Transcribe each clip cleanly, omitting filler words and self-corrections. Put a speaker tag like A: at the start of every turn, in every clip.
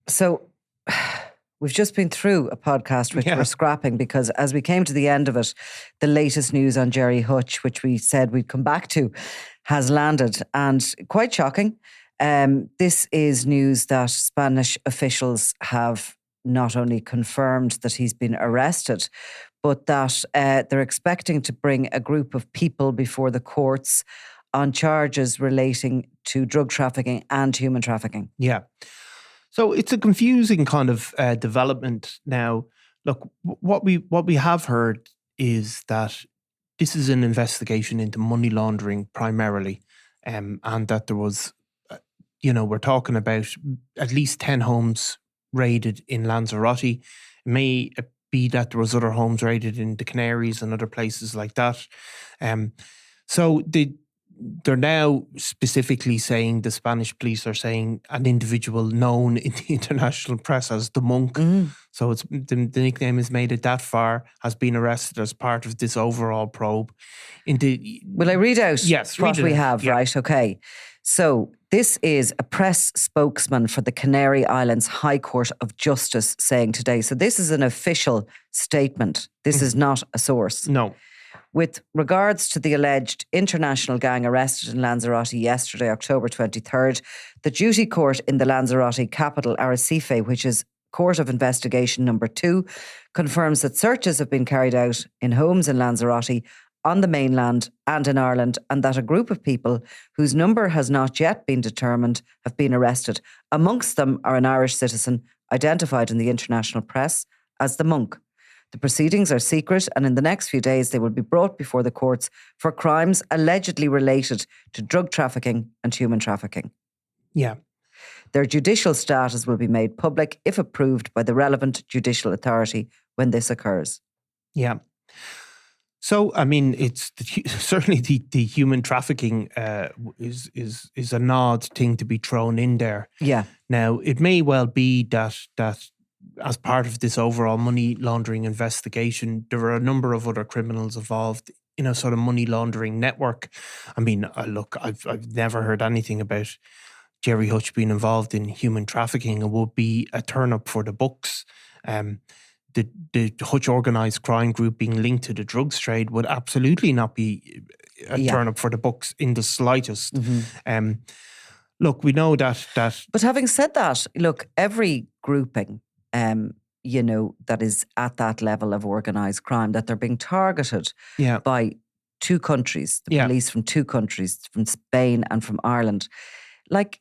A: So we've just been through a podcast which we're scrapping because as we came to the end of it, the latest news on Gerry Hutch, which we said we'd come back to, has landed, and quite shocking. This is news that Spanish officials have not only confirmed that he's been arrested, but that they're expecting to bring a group of people before the courts on charges relating to drug trafficking and human trafficking.
B: Yeah. So it's a confusing kind of development now. Look, what we have heard is that this is an investigation into money laundering primarily, and that there was, we're talking about at least 10 homes raided in Lanzarote. It may be that there was other homes raided in the Canaries and other places like that. So they're now specifically saying, the Spanish police are saying, an individual known in the international press as the Monk. Mm. So it's the nickname is made it that far, has been arrested as part of this overall probe.
A: Will I read out what we have? Yeah. Right, okay. So this is a press spokesman for the Canary Islands High Court of Justice saying today. So this is an official statement. This is not a source.
B: No.
A: With regards to the alleged international gang arrested in Lanzarote yesterday, October 23rd, the duty court in the Lanzarote capital, Arrecife, which is Court of Investigation number 2, confirms that searches have been carried out in homes in Lanzarote, on the mainland and in Ireland, and that a group of people whose number has not yet been determined have been arrested. Amongst them are an Irish citizen identified in the international press as the Monk. The proceedings are secret, and in the next few days they will be brought before the courts for crimes allegedly related to drug trafficking and human trafficking.
B: Yeah.
A: Their judicial status will be made public if approved by the relevant judicial authority when this occurs.
B: Yeah. So, I mean, it's certainly the human trafficking is an odd thing to be thrown in there.
A: Yeah.
B: Now, it may well be that as part of this overall money laundering investigation, there are a number of other criminals involved in a sort of money laundering network. I mean, look, I've never heard anything about Gerry Hutch being involved in human trafficking. It would be a turn up for the books. The Hutch Organised Crime Group being linked to the drugs trade would absolutely not be a turn up for the books in the slightest. Mm-hmm. Look, we know that.
A: But having said that, look, every grouping, that is at that level of organised crime, that they're being targeted by two countries, the police from two countries, from Spain and from Ireland. Like,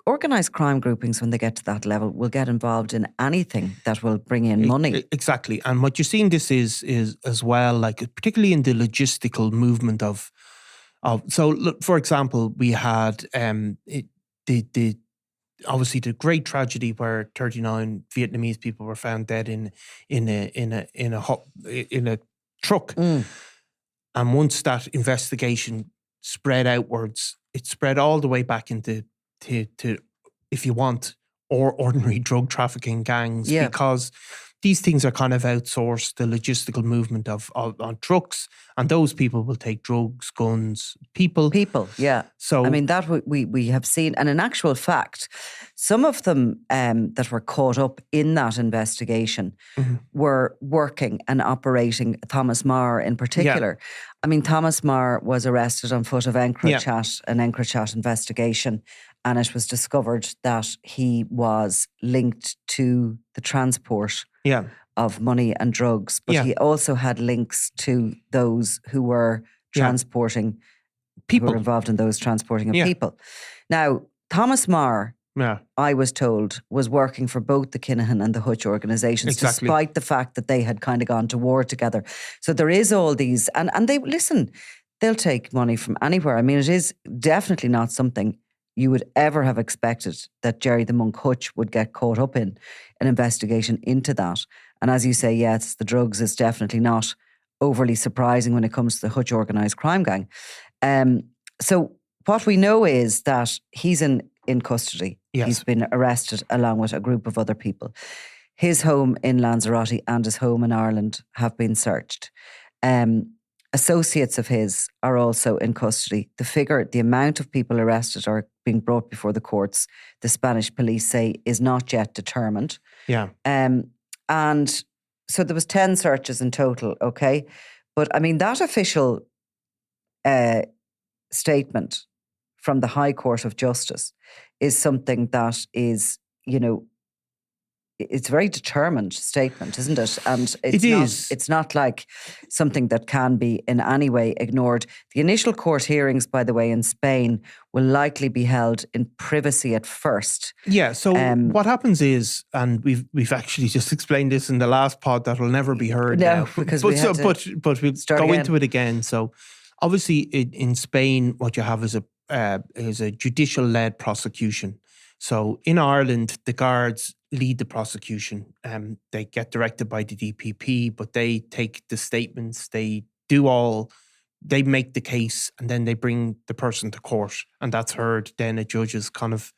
A: organised crime groupings, when they get to that level, will get involved in anything that will bring in money.
B: Exactly. And what you're seeing this is as well, like particularly in the logistical movement of so look, for example, we had obviously the great tragedy where 39 Vietnamese people were found dead in a truck. Mm. And once that investigation spread outwards, it spread all the way back into to if you want, or ordinary drug trafficking gangs, because these things are kind of outsourced, the logistical movement on trucks, and those people will take drugs, guns, people.
A: Yeah.
B: So
A: I mean, that we have seen, and in actual fact, some of them that were caught up in that investigation were working and operating, Thomas Marr in particular. Yeah. I mean, Thomas Marr was arrested on foot of EncroChat, an EncroChat investigation, and it was discovered that he was linked to the transport of money and drugs. But he also had links to those who were transporting people, who were involved in those transporting of people. Now, Thomas Marr, I was told, was working for both the Kinahan and the Hutch organisations, despite the fact that they had kind of gone to war together. So there is all these, and they'll take money from anywhere. I mean, it is definitely not something you would ever have expected that Gerry the Monk Hutch would get caught up in an investigation into that. And as you say, yes, the drugs is definitely not overly surprising when it comes to the Hutch Organised Crime Gang. So what we know is that he's in custody. Yes. He's been arrested along with a group of other people. His home in Lanzarote and his home in Ireland have been searched. associates of his are also in custody. The amount of people arrested or being brought before the courts, the Spanish police say, is not yet determined.
B: Yeah.
A: And so there was 10 searches in total, okay? But I mean, that official statement from the High Court of Justice is something that is, it's a very determined statement, isn't it? And it's not like something that can be in any way ignored. The initial court hearings, by the way, in Spain will likely be held in privacy at first.
B: Yeah, so what happens is, and we've actually just explained this in the last pod that will never be heard now.
A: Because
B: we'll go
A: again.
B: into it again. So obviously in Spain, what you have is a judicial-led prosecution. So in Ireland, the guards lead the prosecution. They get directed by the DPP, but they take the statements, they make the case, and then they bring the person to court, and that's heard. Then a judge is kind of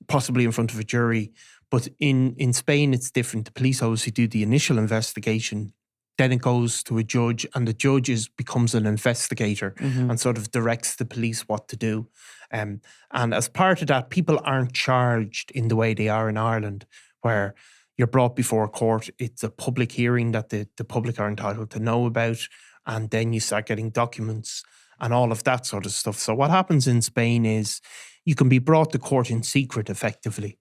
B: possibly in front of a jury. But in Spain, it's different. The police obviously do the initial investigation. Then it goes to a judge, and the judge becomes an investigator and sort of directs the police what to do. And as part of that, people aren't charged in the way they are in Ireland, where you're brought before a court. It's a public hearing that the public are entitled to know about, and then you start getting documents and all of that sort of stuff. So what happens in Spain is you can be brought to court in secret, effectively.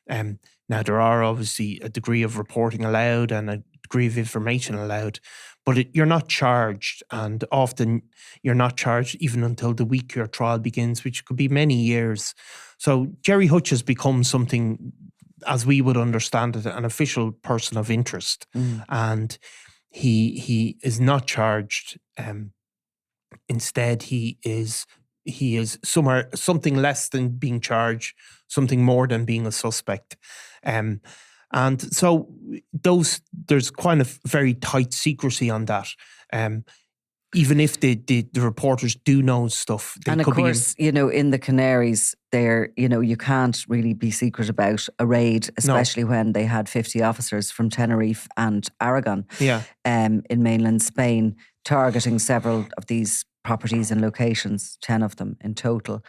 B: Now, there are obviously a degree of reporting allowed and a degree of information allowed, but you're not charged, and often you're not charged even until the week your trial begins, which could be many years. So Gerry Hutch has become something, as we would understand it, an official person of interest, and he is not charged. Instead, he is something less than being charged, something more than being a suspect. And so there's kind of very tight secrecy on that. Even if the reporters do know stuff.
A: And of course, in the Canaries, you can't really be secret about a raid, especially when they had 50 officers from Tenerife and Aragon in mainland Spain, targeting several of these properties and locations, 10 of them in total.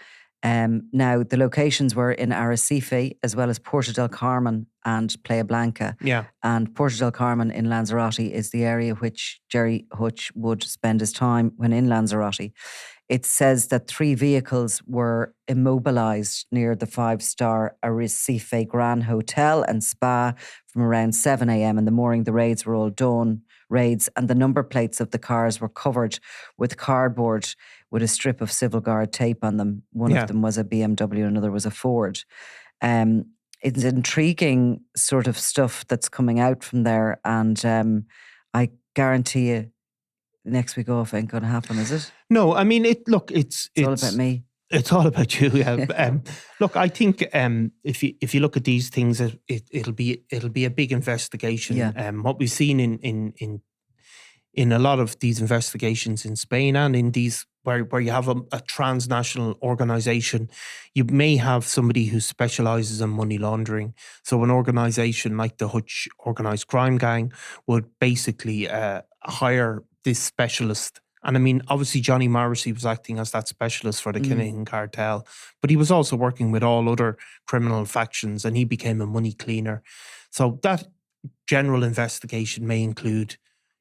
A: Now, the locations were in Arrecife, as well as Puerto del Carmen and Playa Blanca.
B: Yeah.
A: And Puerto del Carmen in Lanzarote is the area which Gerry Hutch would spend his time when in Lanzarote. It says that 3 vehicles were immobilised near the 5-star Arrecife Gran Hotel and Spa from around 7 a.m. in the morning. The raids were all dawn raids, and the number plates of the cars were covered with cardboard with a strip of civil guard tape on them. One of them was a BMW, another was a Ford. It's intriguing sort of stuff that's coming out from there, and I guarantee you next week off ain't going to happen, is it?
B: No, I mean, it's
A: all about me.
B: It's all about you. Yeah. Look, I think if you look at these things, it'll be a big investigation.
A: Yeah.
B: What we've seen in a lot of these investigations in Spain and in these where you have a transnational organisation, you may have somebody who specialises in money laundering. So an organisation like the Hutch Organised Crime Gang would basically hire this specialist. And I mean, obviously Johnny Morrissey was acting as that specialist for the Canadian cartel, but he was also working with all other criminal factions, and he became a money cleaner. So that general investigation may include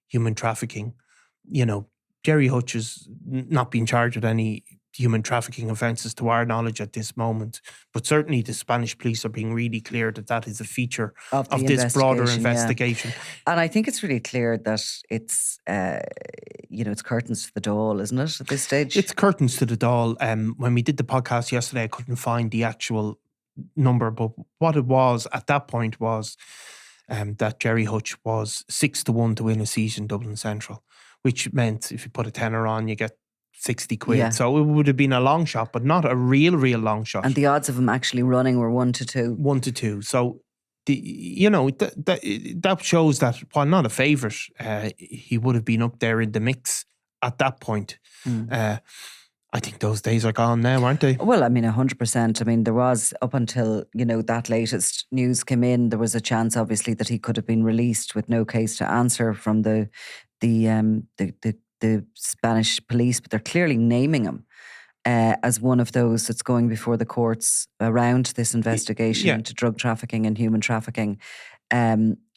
B: human trafficking. Gerry Hutch has not been charged with any human trafficking offences to our knowledge at this moment, but certainly the Spanish police are being really clear that is a feature of this broader investigation.
A: Yeah. And I think it's really clear that it's it's curtains to the doll, isn't it, at this stage?
B: It's curtains to the doll. When we did the podcast yesterday, I couldn't find the actual number, but what it was at that point was that Gerry Hutch was 6-1 to win a seat in Dublin Central, which meant if you put a tenner on, you get 60 quid.
A: Yeah.
B: So it would have been a long shot, but not a real long shot.
A: And the odds of him actually running were 1-2.
B: 1-2. So that shows that while not a favourite, he would have been up there in the mix at that point. I think those days are gone now, aren't they?
A: Well, I mean, 100%. I mean, there was, up until, that latest news came in, there was a chance, obviously, that he could have been released with no case to answer from the the Spanish police, but they're clearly naming him as one of those that's going before the courts around this investigation into drug trafficking and human trafficking.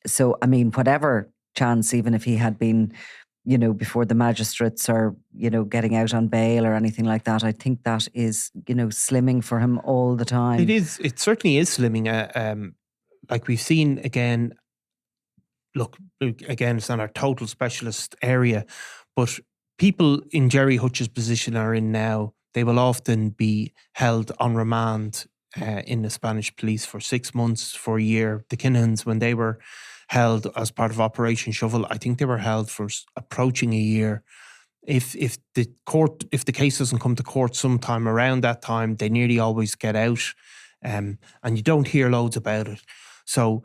A: So, I mean, whatever chance, even if he had been, before the magistrates or, getting out on bail or anything like that, I think that is, slimming for him all the time.
B: It is. It certainly is slimming. Like we've seen again, look, again, it's not our total specialist area, but people in Gerry Hutch's position are in now. They will often be held on remand in the Spanish police for 6 months, for a year. The Kinahans, when they were held as part of Operation Shovel, I think they were held for approaching a year. If the case doesn't come to court sometime around that time, they nearly always get out, and you don't hear loads about it. So,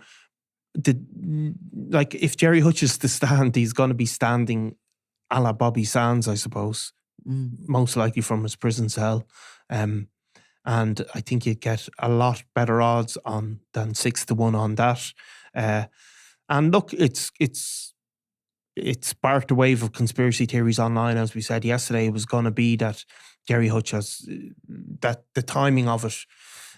B: if Gerry Hutch is to stand, he's going to be standing a la Bobby Sands, I suppose. Most likely from his prison cell, and I think you'd get a lot better odds on than 6-1 on that. And look, it's sparked a wave of conspiracy theories online. As we said yesterday, it was going to be that Gerry Hutch has that the timing of it.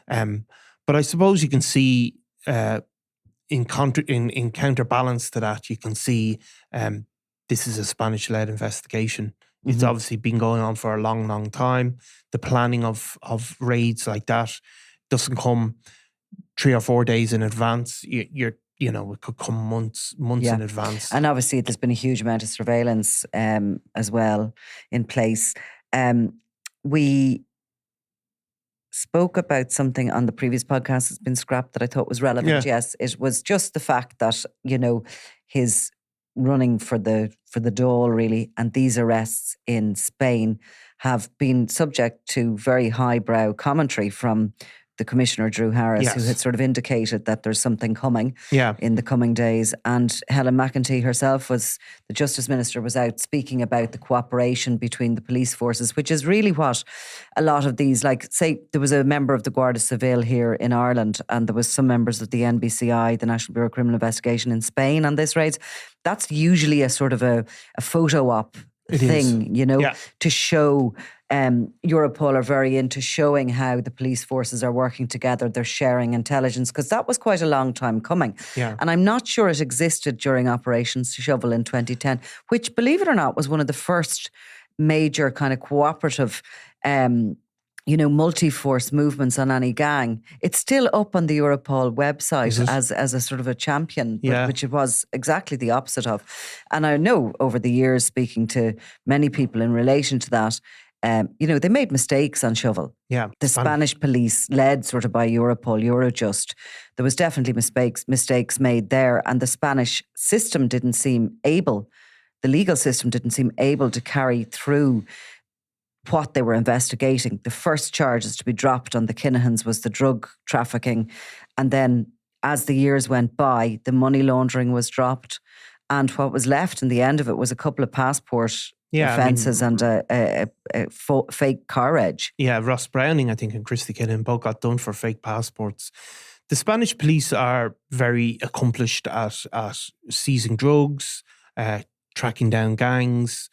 B: But I suppose you can see in counterbalance to that, you can see this is a Spanish-led investigation. It's obviously been going on for a long, long time. The planning of raids like that doesn't come 3 or 4 days in advance. It could come months in advance.
A: And obviously there's been a huge amount of surveillance as well in place. We spoke about something on the previous podcast that's been scrapped that I thought was relevant.
B: Yeah.
A: Yes, it was just the fact that, his running for the dole, really, and these arrests in Spain have been subject to very highbrow commentary from the Commissioner, Drew Harris, who had sort of indicated that there's something coming in the coming days. And Helen McEntee herself, the Justice Minister, was out speaking about the cooperation between the police forces, which is really what a lot of these, like, say, there was a member of the Guardia Civil here in Ireland, and there was some members of the NBCI, the National Bureau of Criminal Investigation, in Spain on this raid. That's usually a sort of a photo op thing, to show. Europol are very into showing how the police forces are working together. They're sharing intelligence, because that was quite a long time coming.
B: Yeah.
A: And I'm not sure it existed during Operation Shovel in 2010, which, believe it or not, was one of the first major kind of cooperative multi-force movements on any gang. It's still up on the Europol website as a sort of a champion, which it was exactly the opposite of. And I know over the years, speaking to many people in relation to that, they made mistakes on Shovel.
B: Yeah,
A: the Spanish police, led sort of by Europol, Eurojust, there was definitely mistakes made there, and the Spanish system didn't seem able, the legal system didn't seem able to carry through what they were investigating. The first charges to be dropped on the Kinahans was the drug trafficking, and then as the years went by, the money laundering was dropped, and what was left in the end of it was a couple of passport offences and a fake car reg.
B: Yeah, Ross Browning, I think, and Christy Kinahan both got done for fake passports. The Spanish police are very accomplished at seizing drugs, tracking down gangs,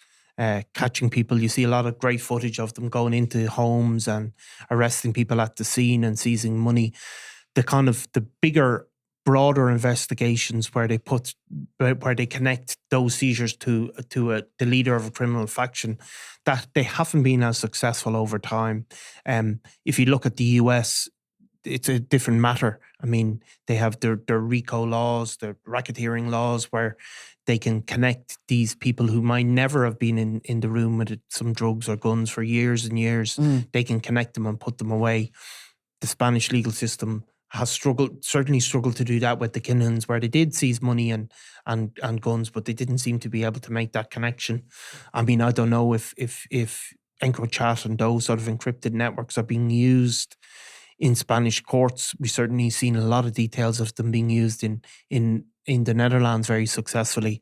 B: catching people. You see a lot of great footage of them going into homes and arresting people at the scene and seizing money. The bigger, broader investigations where they connect those seizures to the leader of a criminal faction, that they haven't been as successful over time. If you look at the US, it's a different matter. I mean, they have their RICO laws, their racketeering laws, where they can connect these people who might never have been in the room with some drugs or guns for years and years. They can connect them and put them away. The Spanish legal system has certainly struggled to do that with the Kinahans, where they did seize money and guns, but they didn't seem to be able to make that connection. I mean, I don't know if EncroChat and those sort of encrypted networks are being used in Spanish courts. We've certainly seen a lot of details of them being used in the Netherlands very successfully.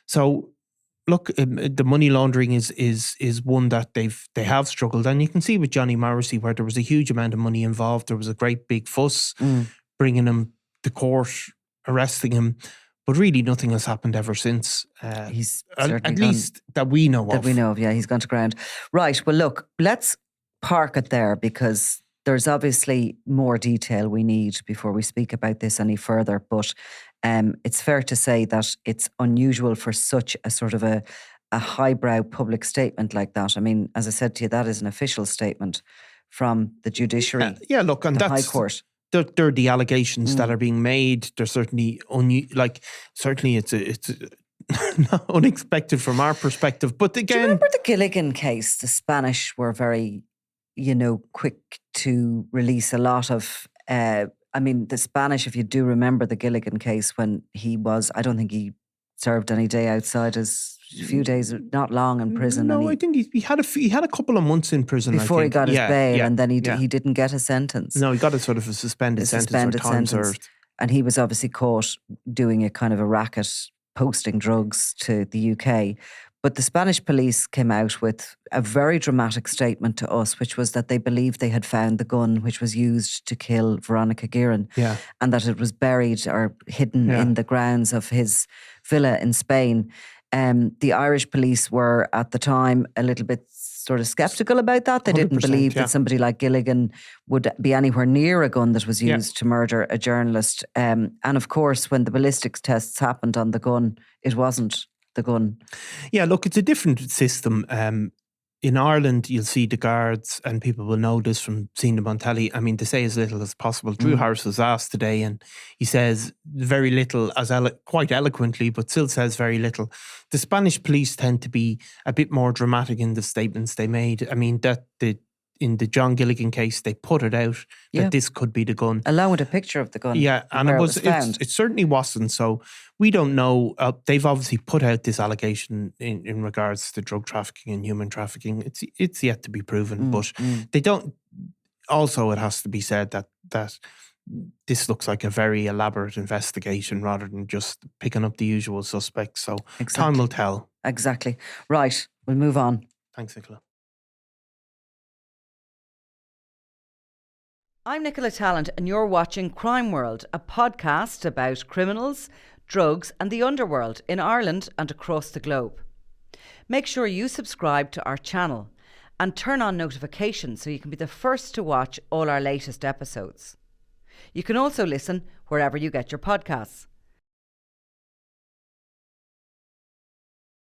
B: So look, the money laundering is one that they have struggled, and you can see with Johnny Morrissey, where there was a huge amount of money involved. There was a great big fuss bringing him to court, arresting him, But really, nothing has happened ever since.
A: He's
B: at least that we know of.
A: That we know of, yeah. He's gone to ground. Right. Well, look, let's park it there because there's obviously more detail we need before we speak about this any further. But it's fair to say that it's unusual for such a sort of a highbrow public statement like that. I mean, as I said to you, that is an official statement from the judiciary.
B: Yeah, look, and
A: the
B: that's
A: High Court.
B: They're the allegations that are being made. They're certainly certainly it's not unexpected from our perspective. But again,
A: do you remember the Gilligan case? The Spanish were very, quick to release a lot of. The Spanish, if you do remember the Gilligan case, when he was, I don't think he served any day outside his few days, not long in prison.
B: No, I think he had a couple of months in prison
A: before he got his bail, and then he didn't get a sentence.
B: No, he got a sort of a suspended sentence or time served.
A: And he was obviously caught doing a kind of a racket, posting drugs to the UK. But the Spanish police came out with a very dramatic statement to us, which was that they believed they had found the gun which was used to kill Veronica Guerin, and that it was buried or hidden in the grounds of his villa in Spain. The Irish police were at the time a little bit sort of sceptical about that. They didn't believe that somebody like Gilligan would be anywhere near a gun that was used to murder a journalist. And of course, when the ballistics tests happened on the gun, it wasn't the gun.
B: Yeah, look, it's a different system. In Ireland, you'll see the guards, and people will know this from seeing them on telly. I mean, they say as little as possible. Drew Harris was asked today, and he says very little, quite eloquently, but still says very little. The Spanish police tend to be a bit more dramatic in the statements they made. I mean, in the John Gilligan case, they put it out that this could be the gun,
A: along with a picture of the gun.
B: Yeah, and it certainly wasn't. So we don't know. They've obviously put out this allegation in regards to drug trafficking and human trafficking. It's yet to be proven, but they don't. Also, it has to be said that this looks like a very elaborate investigation rather than just picking up the usual suspects. So time will tell.
A: Exactly. Right. We'll move on.
B: Thanks, Nicola.
A: I'm Nicola Tallant, and you're watching Crime World, a podcast about criminals, drugs and the underworld in Ireland and across the globe. Make sure you subscribe to our channel and turn on notifications so you can be the first to watch all our latest episodes. You can also listen wherever you get your podcasts.